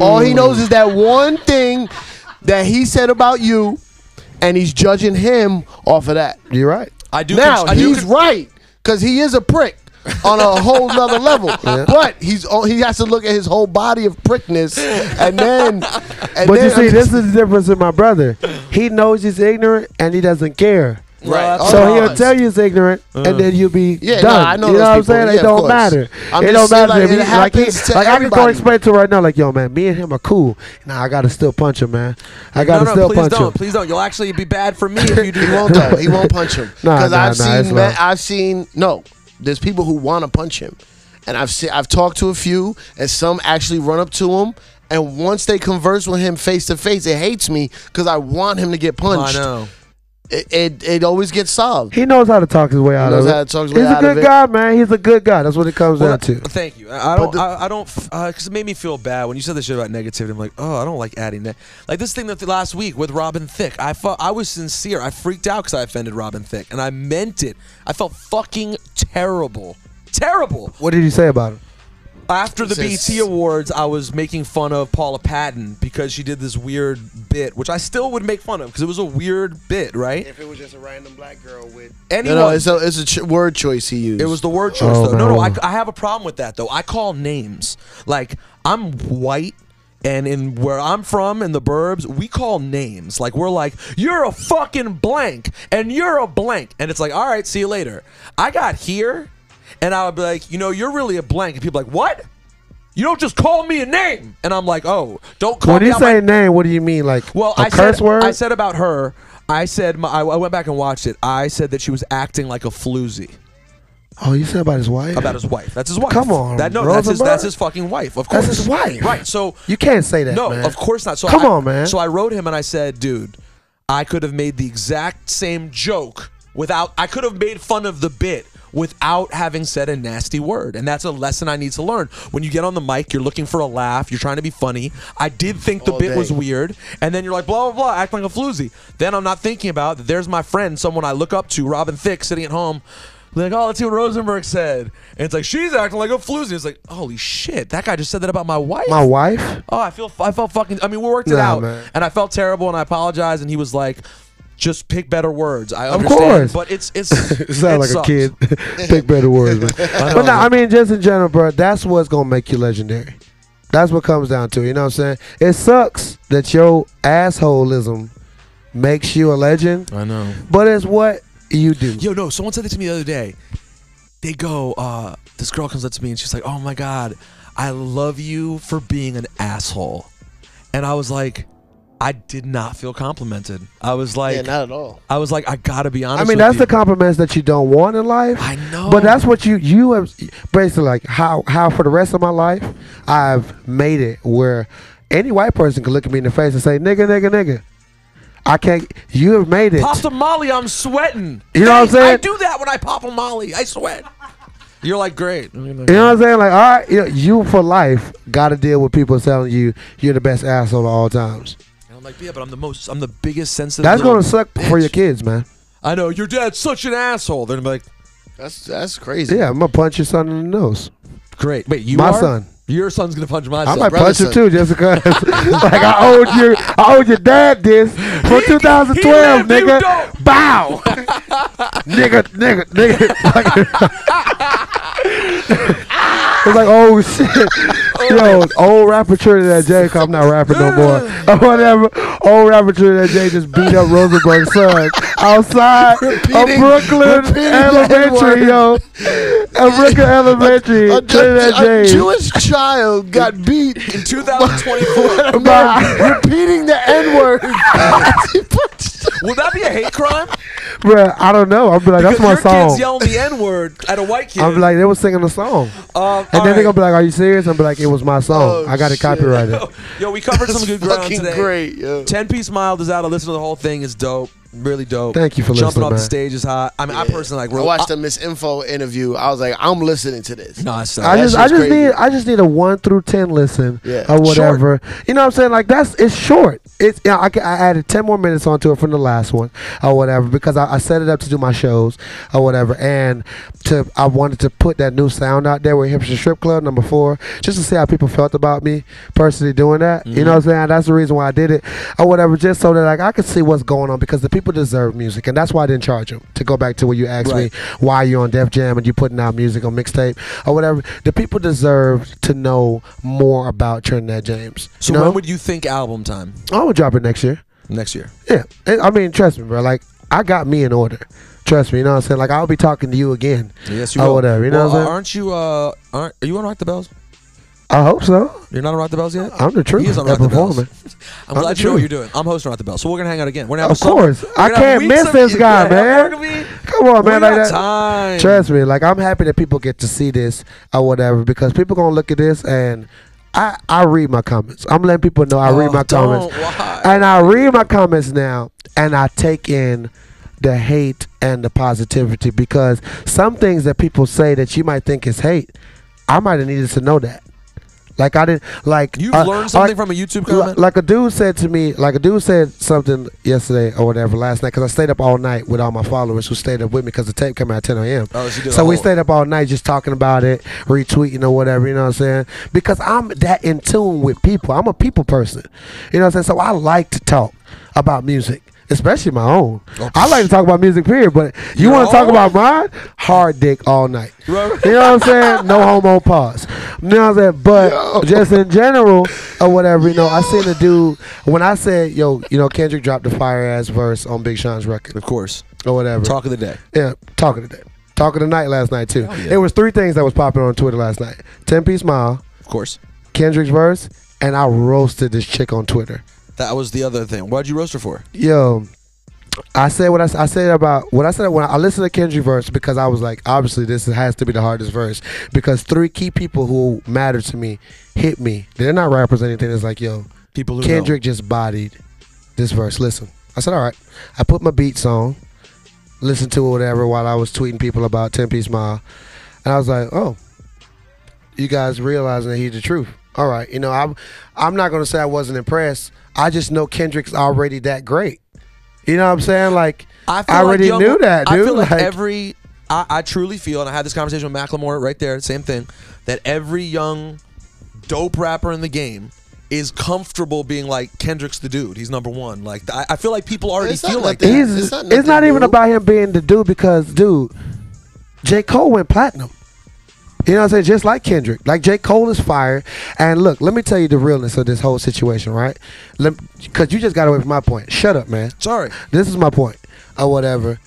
All he knows is that one thing that he said about you, and he's judging him off of that. You're right. I do. Now I do he's right because he is a prick on a whole nother level. Yeah. But he has to look at his whole body of prickness, and then. But you see, this is the difference in my brother. He knows he's ignorant, and he doesn't care. Right. So he'll tell you he's ignorant, and then you'll be Yeah, done. nah, I know you know those what I'm people. saying? Yeah, it of don't course. matter. I'm It just don't saying, matter. like, if it he, like, happens to I can go everybody. explain to him right now, like, yo, man, me and him are cool. Nah, I gotta still punch him, man. I gotta no, still please punch don't. him. Please don't. You'll actually be bad for me if you do He that. won't though. He won't punch him Nah, because nah, it's there's people who want to punch him, and I've talked to a few, and some actually run up to him, and once they converse with him face to face, it hates me because I want him to get I punched. know. It always gets solved. He knows how to talk his way out knows of it. how to talk his way He's out a of good it. guy, man. He's a good guy. That's what it comes Well, down to. thank you. I don't, because it made me feel bad when you said this shit about negativity. I'm like, oh, I don't like adding that. Like this thing that last week with Robin Thicke, I was sincere. I freaked out because I offended Robin Thicke, and I meant it. I felt fucking terrible. Terrible. What did he say about him? After the Says- BET Awards, I was making fun of Paula Patton because she did this weird bit, which I still would make fun of because it was a weird bit, right? If it was just a random black girl with... Anyone, No, it's a word choice he used. it was the word choice, Oh, though. No, man. I have a problem with that, though. I call names. Like, I'm white, and in where I'm from, in the burbs, we call names. Like, we're like, you're a fucking blank, and you're a blank. And it's like, all right, see you later. I got here, and I would be like, you know, you're really a blank. And people are like, what? You don't just call me a name. And I'm like, oh, don't call When me you out say my name, what do you mean? Like Well, a curse word? I said about her. I said I went back and watched it. I said that she was acting like a floozy Oh, you said about his wife? about his wife. That's his wife. Come on, that's Rosenberg. his fucking wife. Of course, That's his wife. Right. So You can't say that, no, man. of course not. So Come on, man. So I wrote him and I said, dude, I could have made the exact same joke without. I could have made fun of the bit without having said a nasty word. And that's a lesson I need to learn. When you get on the mic, you're looking for a laugh, you're trying to be funny. I did think the All bit day. was weird, and then you're like, blah, blah, blah, act like a floozy. Then I'm not thinking about that there's my friend, someone I look up to, Robin Thicke, sitting at home, like, oh, let's see what Rosenberg said. And it's like, she's acting like a floozy. It's like, holy shit, that guy just said that about my wife? My wife? Oh, I felt fucking. I mean, we worked it Nah, out, man. and I felt terrible, and I apologized, and he was like, "Just pick better words." I Of understand, course. but it's It sounds like sucks. a kid. Pick better words, man. But no, I mean, just in general, bro, that's what's going to make you legendary. That's what comes down to. You know what I'm saying? It sucks that your assholism makes you a legend, I know. but it's what you do. Yo, no, someone said that to me the other day. They go, this girl comes up to me and she's like, "Oh my God, I love you for being an asshole," and I was like, I did not feel complimented. I was like, Yeah, not at all. I was like, I gotta be honest. I mean, with that's you. the compliments that you don't want in life. I know, But that's what you have basically, like how for the rest of my life I've made it where any white person can look at me in the face and say nigga, nigga, nigga. I can't. You have made it. Pop some Molly, I'm sweating. You know what I'm saying? I do that when I pop a Molly. I sweat. You're like, great. You know what I'm saying? Like, all right, you for life got to deal with people telling you you're the best asshole of all times. And I'm like, yeah, but I'm the biggest sensitive. That's little gonna suck bitch. for your kids, man. I know your dad's such an asshole. They're gonna be like, That's crazy. Yeah, I'm gonna punch your son in the nose. Great. Wait, you My are? son. Your son's gonna punch my I son. might brother's punch him son. too, just because. Like I owed your dad this for 2012, lived, you nigga. don't. Bow, nigga. It's like, oh shit, yo, old rapper Trinidad J. I'm not rapping no more. Or whatever. Old rapper Trinidad J. just beat up Rosenberg's son outside of Brooklyn Elementary, yo. At Brooklyn Elementary, Trinidad A J. Jewish child got beat In 2024. by repeating the N-word. Would that be a hate crime? Bruh, I don't know. I'll be like, that's Because my your song. kids yelling the N-word at a white kid. I'll be like, they were singing a song. and And then they're gonna be like, are you serious? I'll be like, it was my song. Oh, I got it shit. copyrighted. Yo, we covered some good ground Fucking today. great, yo. 10-piece Mild is out. I listened to the whole thing. It's dope. Really dope. Thank you for Jumping listening, off the man. stage is hot. I mean, I personally like. I watched the Miss Info interview. I was like, I'm listening to this. No, it's I That just shit's crazy. need a 1 through 10 listen Yeah. or whatever. You know what I'm saying? Like it's short. It's I added 10 more minutes onto it from the last one or whatever because I set it up to do my shows or whatever, and I wanted to put that new sound out there with Hipster Strip Club #4 just to see how people felt about me personally doing that. You know what I'm saying? That's the reason why I did it or whatever, just so that like I could see what's going on because the people deserve music, and that's why I didn't charge them. To go back to what you asked Right. me, why you're on Def Jam and you putting out music on mixtape or whatever. The people deserve to know more about Trinidad James. So you know? when would you think album time? I'm gonna drop it next year. Next year. Yeah, I mean, trust me, bro. Like I got me in order. Trust me, you know what I'm saying? Like I'll be talking to you again. Yes, you or will. whatever. You know Well, what I'm saying? aren't you? Are you on Rock the Bells? I hope so. You're not on Rock the Bells yet. I'm the truth He is on at Rock the Bells. performing. I'm I'm glad the you know what truth. you're doing. I'm hosting Rock the Bells, so we're gonna hang out again. We're gonna have Of a summer. course, We're I gonna have can't weeks miss of- this guy, Yeah, man. we're gonna be- Come on, we man. Like got that. time. Trust me, like I'm happy that people get to see this or whatever because people gonna look at this and I read my comments. I'm letting people know I read my comments. Why? And I read my comments now and I take in the hate and the positivity because some things that people say that you might think is hate, I might have needed to know that. Like I didn't like You've learned something from a YouTube comment. like a dude said to me, like a dude said something yesterday or whatever last night because I stayed up all night with all my followers who stayed up with me because the tape came out at 10 a.m. Oh, so you did So a we whole- stayed up all night just talking about it, retweeting or whatever, you know what I'm saying? Because I'm that in tune with people. I'm a people person. You know what I'm saying? So I like to talk about music. Especially my own. Oh, I like to talk about music, period. But you Your want to talk own? about mine? Hard dick all night. Right. You know what I'm saying? No homo pause. You know what I'm saying? But just in general or whatever, you know, I seen a dude when I said, yo, you know, Kendrick dropped the fire ass verse on Big Sean's record Of course. or whatever. Talk of the day. Yeah, talking today. Talking the night last night too. Hell yeah. It was 3 things that was popping on Twitter last night. 10-piece Mile, Of course. Kendrick's verse, and I roasted this chick on Twitter. That was the other thing. What'd you roast her for? Yo, I said what I said about what I said when I listened to Kendrick verse because I was like, obviously this has to be the hardest verse because 3 key people who matter to me hit me. They're not rappers or anything. It's like, yo, People who Kendrick just bodied this verse. Listen, I said, all right. I put my beats on, listened to it, whatever, while I was tweeting people about 10-piece Mile, and I was like, oh, you guys realizing that he's the truth. All right, you know, I'm not gonna say I wasn't impressed. I just know Kendrick's already that great. You know what I'm saying? Like I I already knew that, dude. I feel like Like- I truly feel, and I had this conversation with Macklemore right there, same thing, that every young dope rapper in the game is comfortable being like, Kendrick's the dude. He's number one. Like I feel like people already It's not feel like nothing- that. It's It's not not even new. about him being the dude because, dude, J. Cole went platinum. You know what I'm saying? Just like Kendrick. Like, J. Cole is fire. And look, let me tell you the realness of this whole situation, right? Because you just got away from my point. Shut up, man. Sorry. This is my point or whatever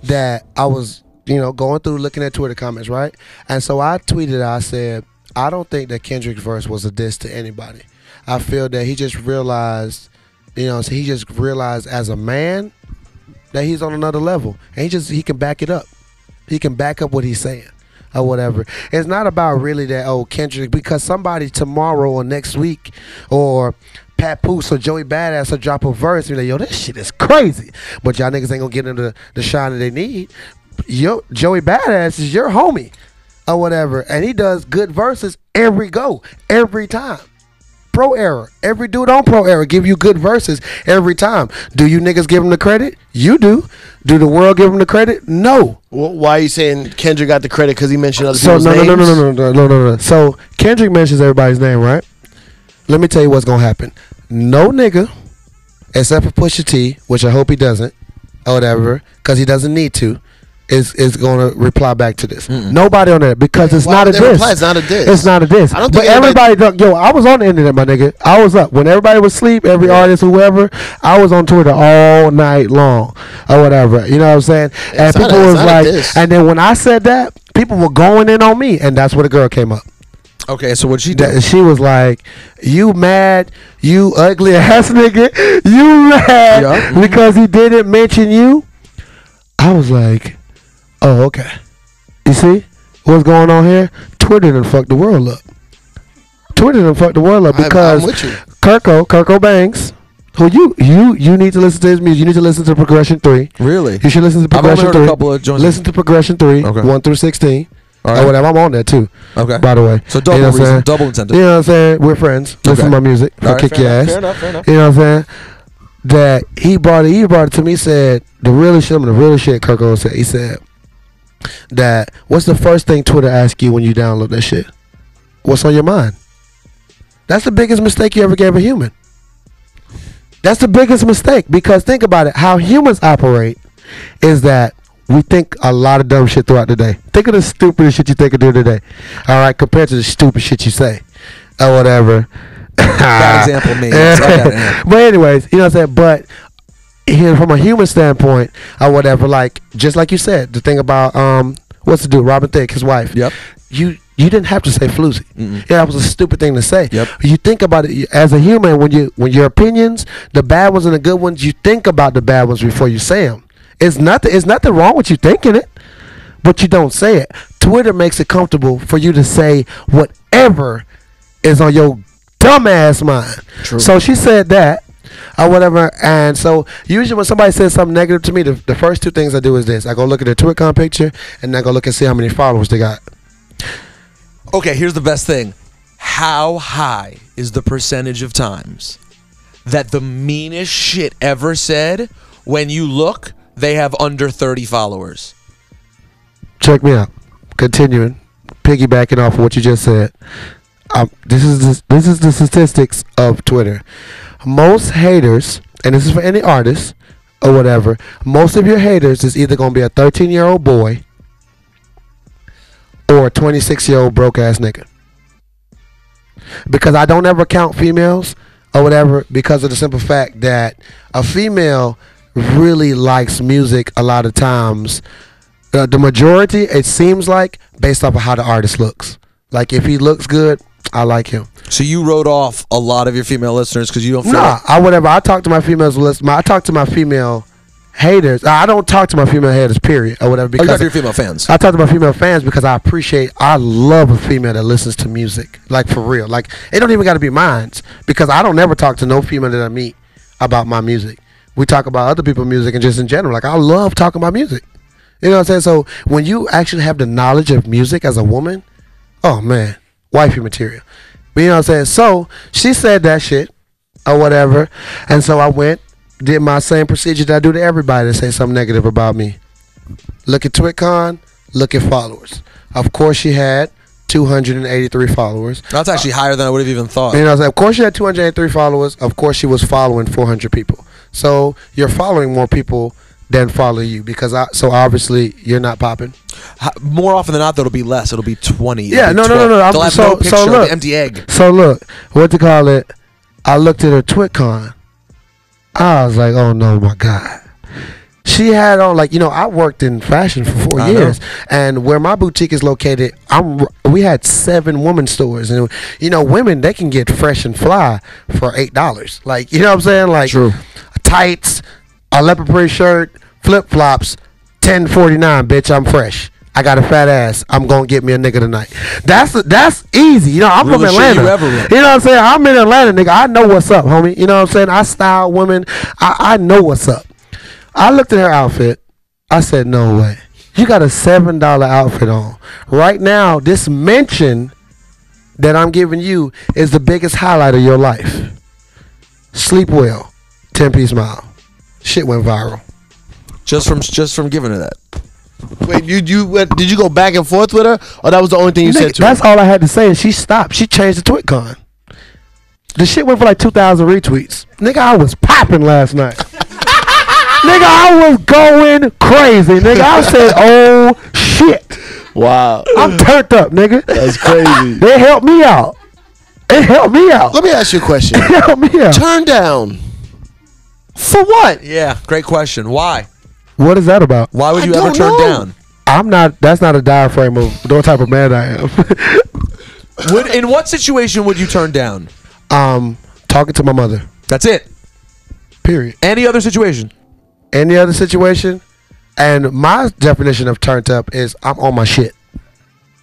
that I was, you know, going through looking at Twitter comments, right? And so I tweeted, I said, I don't think that Kendrick's verse was a diss to anybody. I feel that he just realized, you know, so he just realized as a man that he's on another level. And he can back it up. He can back up what he's saying or whatever. It's not about really that, oh, Kendrick, because somebody tomorrow or next week or Pat Poose or Joey Badass will drop a verse and be like, yo, this shit is crazy. But y'all niggas ain't gonna get into the shine that they need. Yo, Joey Badass is your homie or whatever. And he does good verses every time. Pro Era. Every dude on Pro Era give you good verses every time. Do you niggas give him the credit? You do. Do the world give him the credit? No. Well, why are you saying Kendrick got the credit because he mentioned other So people's names? no. So Kendrick mentions everybody's name, right? Let me tell you what's gonna happen. No nigga, except for Pusha T, which I hope he doesn't, or whatever, because he doesn't need to, is going to reply back to this. Nobody on there, because it's Why not a would they diss. reply? It's not a diss. It's not a diss. I don't But think everybody, yo, I was on the internet, my nigga. I was up when everybody was asleep. Every artist, whoever, I was on Twitter all night long, or whatever. You know what I'm saying? And It's not people a- was it's not a like, diss. and then when I said that, people were going in on me, and that's where the girl came up. Okay, so what'd she do? That she was like, "You mad? You ugly ass nigga? You mad Yeah. because he didn't mention you?" I was like, "Oh, okay." You see what's going on here? Twitter done fucked the world up. Twitter done fucked the world up because I'm with you. Kirko Banks, who you need to listen to his music. You need to listen to Progression 3. Really? You should listen to I've only Progression heard 3. a couple of joints. Listen to Progression 3, Okay. 1 through 16. All Or right. whatever. I'm on there too. Okay. By the way. So double You know what I'm reason, saying? double incentive. You know what I'm saying? We're friends. Listen Okay. to my music. All I'll right, kick fair your enough, ass. fair enough, fair enough. You know what I'm saying? That he brought it to me, said the real shit Kirko said. He said that what's the first thing Twitter asks you when you download that shit? What's on your mind? That's the biggest mistake you ever gave a human. That's the biggest mistake, because think about it. How humans operate is that we think a lot of dumb shit throughout the day. Think of the stupidest shit you think of during the day. All right, compared to the stupid shit you say or whatever. Bad example, me. I got it, yeah. But anyways, you know what I'm saying? But here, from a human standpoint or whatever, like just like you said, the thing about what's the dude, Robin Thicke, his wife. Yep. You didn't have to say floozy. Yeah, that was a stupid thing to say. Yep. You think about it as a human, when your opinions, the bad ones and the good ones, you think about the bad ones before you say them. It's nothing wrong with you thinking it, but you don't say it. Twitter makes it comfortable for you to say whatever is on your dumbass mind. True. So she said that or whatever, and so usually when somebody says something negative to me, the first two things I do is this: I go look at their TwitCon picture, and then I go look and see how many followers they got. Okay, here's the best thing. How high is the percentage of times that the meanest shit ever said, when you look, they have under 30 followers? Check me out. Continuing, piggybacking off of what you just said. This is the statistics of Twitter. Most haters, and this is for any artist or whatever, most of your haters is either going to be a 13-year-old boy or a 26-year-old broke ass nigga. Because I don't ever count females or whatever, because of the simple fact that a female really likes music a lot of times. The majority, it seems like, based off of how the artist looks. Like, if he looks good, I like him. So you wrote off a lot of your female listeners because you don't feel Nah, like I talk to my females. I talk to my female haters. I don't talk to my female haters, period, or whatever. you talk Because to your female fans. I talk to my female fans because I love a female that listens to music, like for real. Like, it don't even got to be mine, because I don't ever talk to no female that I meet about my music. We talk about other people's music and just in general. Like, I love talking about music. You know what I'm saying? So when you actually have the knowledge of music as a woman, oh man, wifey material. But you know what I'm saying? So she said that shit or whatever, and so I went, did my same procedure that I do to everybody that say something negative about me. Look at TwitCon, look at followers. Of course she had 283 followers. That's actually higher than I would have even thought. You know what I'm saying? Of course she had 283 followers. Of course she was following 400 people. So you're following more people than follow you, because so obviously you're not popping. More often than not, though, it'll be less. It'll be 20. Yeah, it'll be no. 12. They'll have no picture of look, the empty egg. So look, what to call it? I looked at her TwitCon. I was like, oh no, my God. She had on, like, you know, I worked in fashion for 4 years, and where my boutique is located, we had 7 women's stores, and you know, women, they can get fresh and fly for $8. Like, you know what I'm saying? Like, True. Tights, a leopard print shirt, flip flops, $10.49. Bitch, I'm fresh. I got a fat ass. I'm gonna get me a nigga tonight. That's easy. You know, I'm from Realest shit Atlanta. you ever wrote. You know what I'm saying? I'm in Atlanta, nigga. I know what's up, homie. You know what I'm saying? I style women. I know what's up. I looked at her outfit. I said, no way. You got a $7 outfit on. Right now, this mention that I'm giving you is the biggest highlight of your life. Sleep well. 10-piece smile. Shit went viral. Just from giving her that. Wait, did you go back and forth with her, or that was the only thing you said to her? That's all I had to say, and she stopped. She changed the TwitCon. The shit went for like 2,000 retweets. Nigga, I was popping last night. Nigga, I was going crazy. Nigga, I said, oh shit. Wow. I'm turned up, nigga. That's crazy. They helped me out. It helped me out. Let me ask you a question. It helped me out. Turn down. For what? Yeah, great question. Why? What is that about? Why would I you ever don't turn know. down? I'm not. That's not a diaphragm of the type of man I am. In what situation would you turn down? Talking to my mother. That's it. Period. Any other situation? Any other situation? And my definition of turned up is I'm on my shit.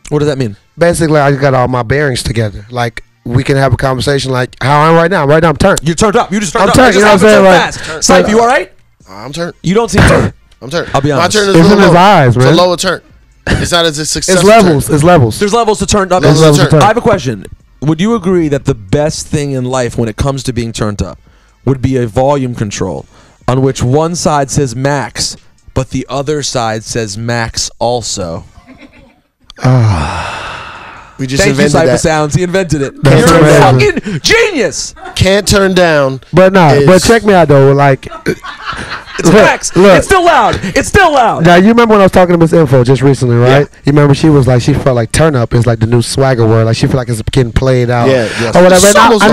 What does that mean? Basically, I got all my bearings together. Like, we can have a conversation like how I am right now. Right now, I'm turned. You're turned up. You just turned I'm up. turned, It just you know what I'm happened saying? so fast. Sype, you all right? I'm turned. You don't seem turned. I'm turned. I'll be honest. My turn is It's a in little his low. eyes, It's man. a lower turn. It's not as a successful It's levels. turn. It's levels. There's levels to turned up. There's levels to turn. I have a question. Would you agree that the best thing in life when it comes to being turned up would be a volume control on which one side says max, but the other side says max also? We just Thank you, invented Cypher that. Sounds. He invented it. That's You're a amazing. fucking genius. Can't turn down. But nah. is- But check me out though. Like, It's max. look. It's still loud. It's still loud. now you remember when I was talking to Miss Info just recently, right? Yeah. You remember she was like, she felt like turn up is like the new swagger word. Like she feel like it's getting played out, Yeah, yes. or whatever. It's almost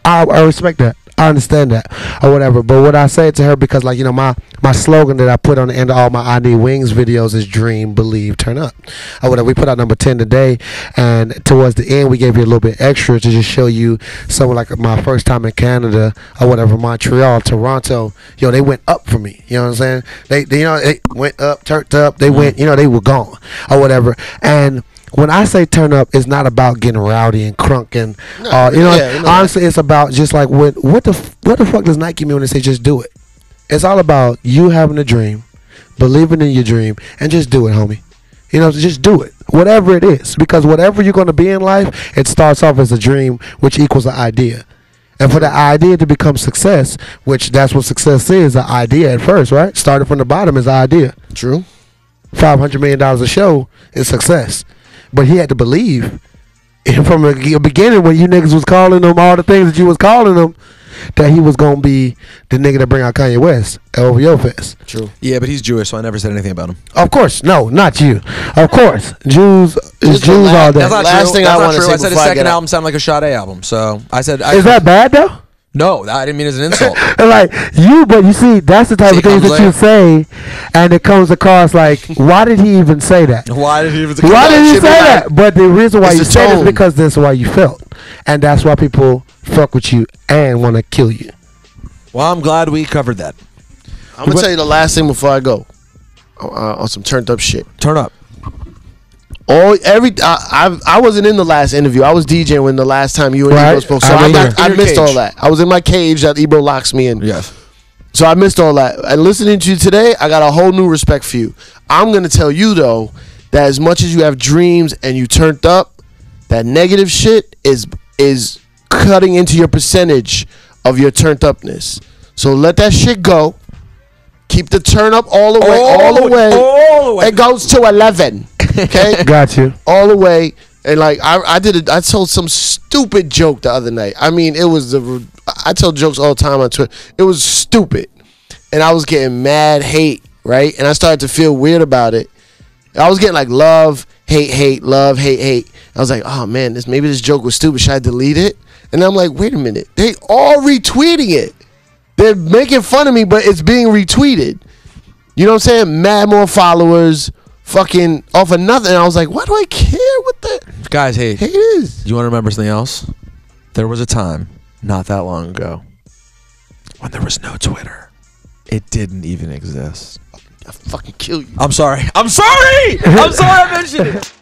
I respect that. I understand that or whatever. But what I say to her, because like, you know, my slogan that I put on the end of all my I Need Wings videos is dream, believe, turn up or whatever. We put out number 10 today, and towards the end we gave you a little bit extra to just show you something like my first time in Canada or whatever, Montreal, Toronto. Yo, they went up for me. You know what I'm saying? They you know, they went up, turned up. They went, you know, they were gone or whatever. And when I say turn up, it's not about getting rowdy and crunk and you know. yeah, you know honestly, it's about just like what the fuck does Nike mean when they say just do it? It's all about you having a dream, believing in your dream, and just do it, homie. You know, just do it, whatever it is, because whatever you're going to be in life, it starts off as a dream, which equals an idea. And for the idea to become success, which that's what success is, an idea at first, right? Started from the bottom is an idea. True. $500 million a show is success. But he had to believe from the beginning when you niggas was calling him all the things that you was calling him, that he was going to be the nigga that bring out Kanye West over your fest. True. Yeah, but he's Jewish, so I never said anything about him. Of course. No, not you. Of course. Jews is Just the Jews all day. That's not Last true. thing That's I not wanna true. say I said his before I second get out. album sounded like a Sade album, so I said. Is that bad though? No, I didn't mean it as an insult. Like you, but you see, that's the type See, of things comes that you say, and it comes across like, why did he even say that? Why did he even? Why did he should say be like- that? But the reason why It's you the said it is tone. because that's why you felt, and that's why people fuck with you and want to kill you. Well, I'm glad we covered that. I'm gonna tell you the last thing before I go. On some turned up shit. Turn up. I wasn't in the last interview. I was DJing when the last time you and Right. Ebro spoke. So I I remember. I In your missed all cage. that. I was in my cage that Ebro locks me in. Yes. So I missed all that. And listening to you today, I got a whole new respect for you. I'm gonna tell you though that as much as you have dreams and you turned up, that negative shit is cutting into your percentage of your turned upness. So let that shit go. Keep the turn up all the way, all the way. It goes to 11. Okay? Got you. All the way. And like I told some stupid joke the other night. I mean, I tell jokes all the time on Twitter. It was stupid. And I was getting mad hate, right? And I started to feel weird about it. I was getting like love, hate, love, hate. I was like, oh man, maybe this joke was stupid. Should I delete it? And I'm like, wait a minute. They all retweeting it. They're making fun of me, but it's being retweeted. You know what I'm saying? Mad more followers, fucking off of nothing. And I was like, why do I care what the Guys, hey, hate is? do you want to remember something else? There was a time, not that long ago, when there was no Twitter. It didn't even exist. I'll fucking kill you. I'm sorry. I'm sorry I mentioned it.